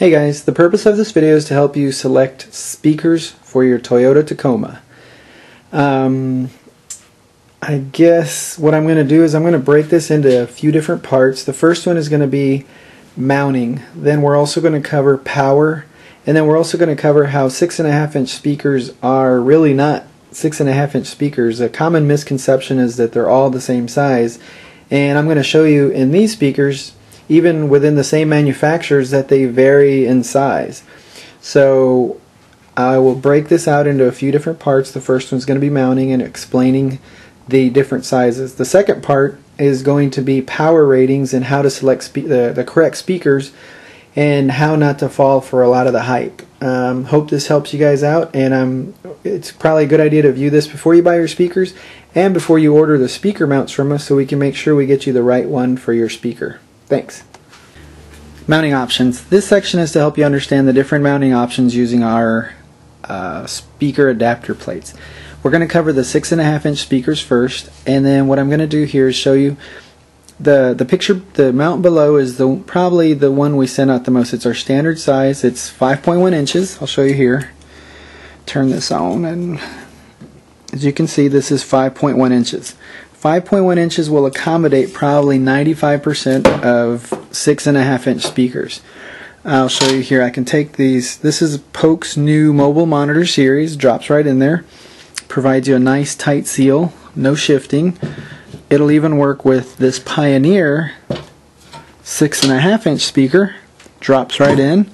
Hey guys, the purpose of this video is to help you select speakers for your Toyota Tacoma. I guess what I'm going to do is I'm going to break this into a few different parts. The first one is going to be mounting. Then we're also going to cover power. And then we're also going to cover how 6.5-inch speakers are really not 6.5-inch speakers. A common misconception is that they're all the same size. And I'm going to show you in these speakers, even within the same manufacturers, that they vary in size. So I will break this out into a few different parts. The first one's going to be mounting and explaining the different sizes. The second part is going to be power ratings and how to select the correct speakers and how not to fall for a lot of the hype. Hope this helps you guys out, and it's probably a good idea to view this before you buy your speakers and before you order the speaker mounts from us, so we can make sure we get you the right one for your speaker. Thanks. Mounting options. This section is to help you understand the different mounting options using our speaker adapter plates. We're going to cover the 6.5-inch speakers first, and then what I'm going to do here is show you the picture. The mount below is probably the one we send out the most. It's our standard size. It's 5.1 inches. I'll show you here. Turn this on, and as you can see, this is 5.1 inches. 5.1 inches will accommodate probably 95% of 6.5-inch speakers. I'll show you here. I can take these. This is Polk's new mobile monitor series. Drops right in there. Provides you a nice tight seal. No shifting. It'll even work with this Pioneer 6.5-inch speaker. Drops right in.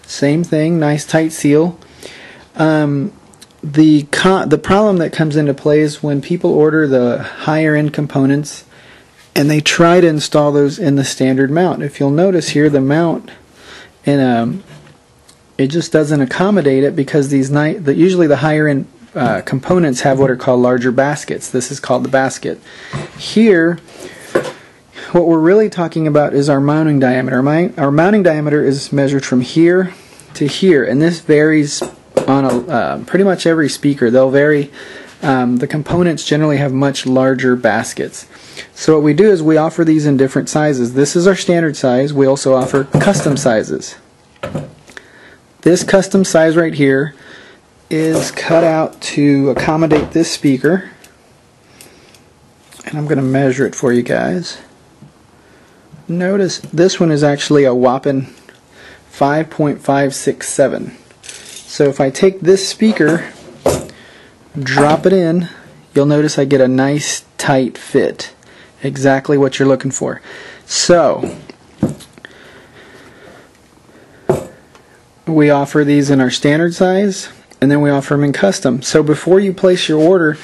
Same thing. Nice tight seal. The problem that comes into play is when people order the higher end components and they try to install those in the standard mount. If you'll notice here, the mount it just doesn't accommodate it, because usually the higher end components have what are called larger baskets. This is called the basket. Here, what we're really talking about is our mounting diameter. Our mounting diameter is measured from here to here, and this varies on pretty much every speaker. They'll vary. The components generally have much larger baskets. So what we do is we offer these in different sizes. This is our standard size. We also offer custom sizes. This custom size right here is cut out to accommodate this speaker, and I'm going to measure it for you guys. Notice this one is actually a whopping 5.567. So if I take this speaker, drop it in, you'll notice I get a nice tight fit. Exactly what you're looking for. So we offer these in our standard size, and then we offer them in custom. So before you place your order,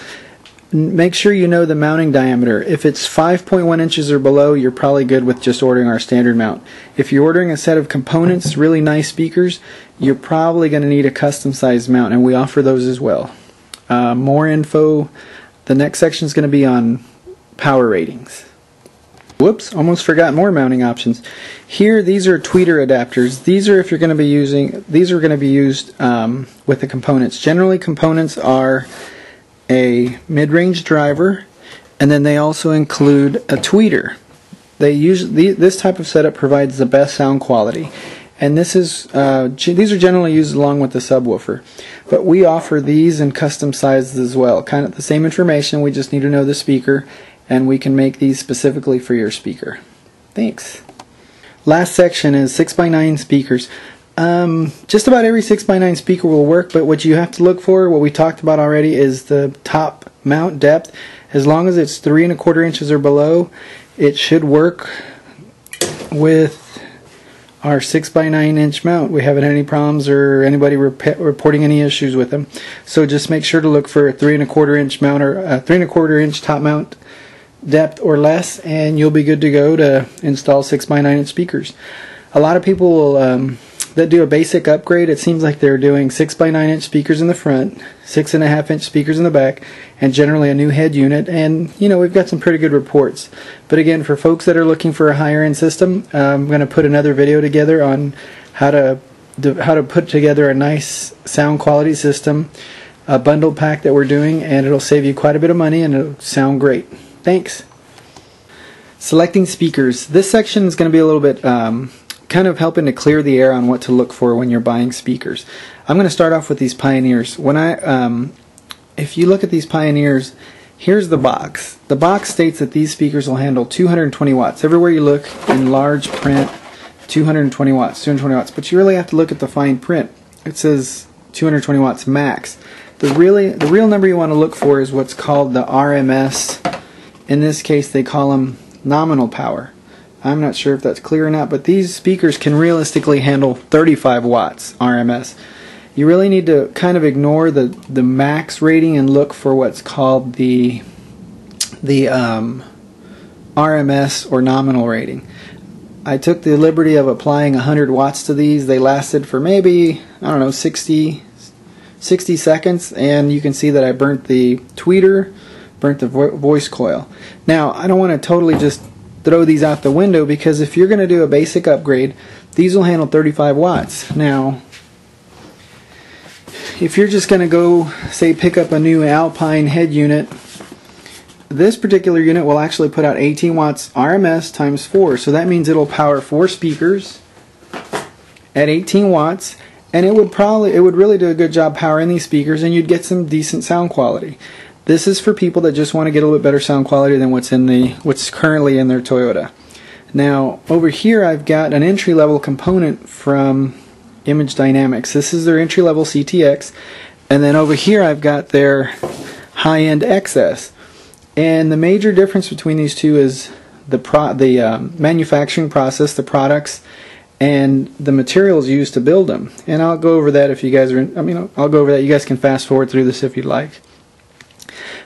make sure you know the mounting diameter. If it's 5.1 inches or below, you're probably good with just ordering our standard mount. If you're ordering a set of components, really nice speakers, you're probably going to need a custom sized mount, and we offer those as well. More info. The next section is going to be on power ratings. Whoops, almost forgot more mounting options. Here, these are tweeter adapters. These are if you're going to be using. These are going to be used with the components. Generally, components are a mid-range driver, and then they also include a tweeter. This type of setup provides the best sound quality, and these are generally used along with the subwoofer. But we offer these in custom sizes as well. Kind of the same information. We just need to know the speaker, and we can make these specifically for your speaker. Thanks. Last section is 6x9 speakers. Just about every 6x9 speaker will work, but what you have to look for, what we talked about already, is the top mount depth. As long as it's 3¼ inches or below, it should work with our 6x9-inch mount. We haven't had any problems or anybody reporting any issues with them. So just make sure to look for a 3¼ inch mount or a 3¼ inch top mount depth or less, and you'll be good to go to install 6x9-inch speakers. A lot of people will that do a basic upgrade, it seems like they're doing 6x9-inch speakers in the front, 6.5-inch speakers in the back, and generally a new head unit, and you know, we've got some pretty good reports. But again, for folks that are looking for a higher end system, I'm going to put another video together on how to put together a nice sound quality system, a bundle pack that we're doing, and it'll save you quite a bit of money and it'll sound great. Thanks. Selecting speakers. This section is going to be a little bit kind of helping to clear the air on what to look for when you're buying speakers. I'm going to start off with these Pioneers. If you look at these Pioneers, here's the box. The box states that these speakers will handle 220 watts. Everywhere you look in large print, 220 watts, 220 watts. But you really have to look at the fine print. It says 220 watts max. The real number you want to look for is what's called the RMS. In this case, they call them nominal power. I'm not sure if that's clear or not, but these speakers can realistically handle 35 watts RMS. You really need to kind of ignore the max rating and look for what's called the RMS or nominal rating. I took the liberty of applying 100 watts to these. They lasted for maybe, I don't know, 60 seconds, and you can see that I burnt the tweeter, burnt the voice coil. Now, I don't want to totally just throw these out the window, because if you're going to do a basic upgrade, these will handle 35 watts. Now, if you're just going to go, say, pick up a new Alpine head unit, this particular unit will actually put out 18 watts RMS times 4. So that means it'll power 4 speakers at 18 watts, and it would really do a good job powering these speakers, and you'd get some decent sound quality. This is for people that just want to get a little bit better sound quality than what's currently in their Toyota. Now, over here I've got an entry-level component from Image Dynamics. This is their entry-level CTX, and then over here I've got their high-end XS. And the major difference between these two is the manufacturing process, the products, and the materials used to build them. And I'll go over that if you guys are. I'll go over that. You guys can fast forward through this if you'd like.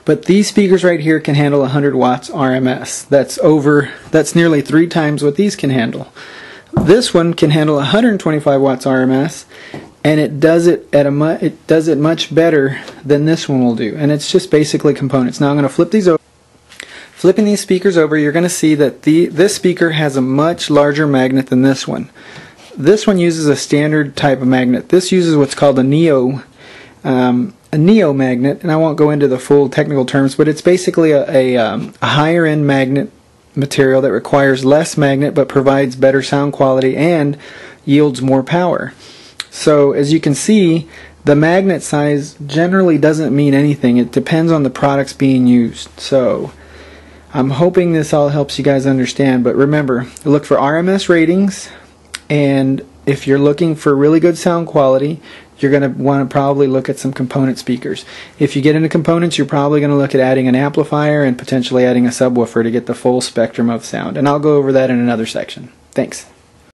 But these speakers right here can handle 100 watts RMS. That's nearly 3 times what these can handle. This one can handle 125 watts RMS, and it does it much better than this one will do. And it's just basically components. Now I'm going to flip these over. Flipping these speakers over, you're going to see that this speaker has a much larger magnet than this one. This one uses a standard type of magnet. This uses what's called a neo magnet, and I won't go into the full technical terms, but it's basically a higher end magnet material that requires less magnet but provides better sound quality and yields more power. So as you can see, the magnet size generally doesn't mean anything. It depends on the products being used. So I'm hoping this all helps you guys understand, but remember, look for RMS ratings, and if you're looking for really good sound quality, you're going to want to probably look at some component speakers. If you get into components, you're probably going to look at adding an amplifier and potentially adding a subwoofer to get the full spectrum of sound, and I'll go over that in another section. Thanks.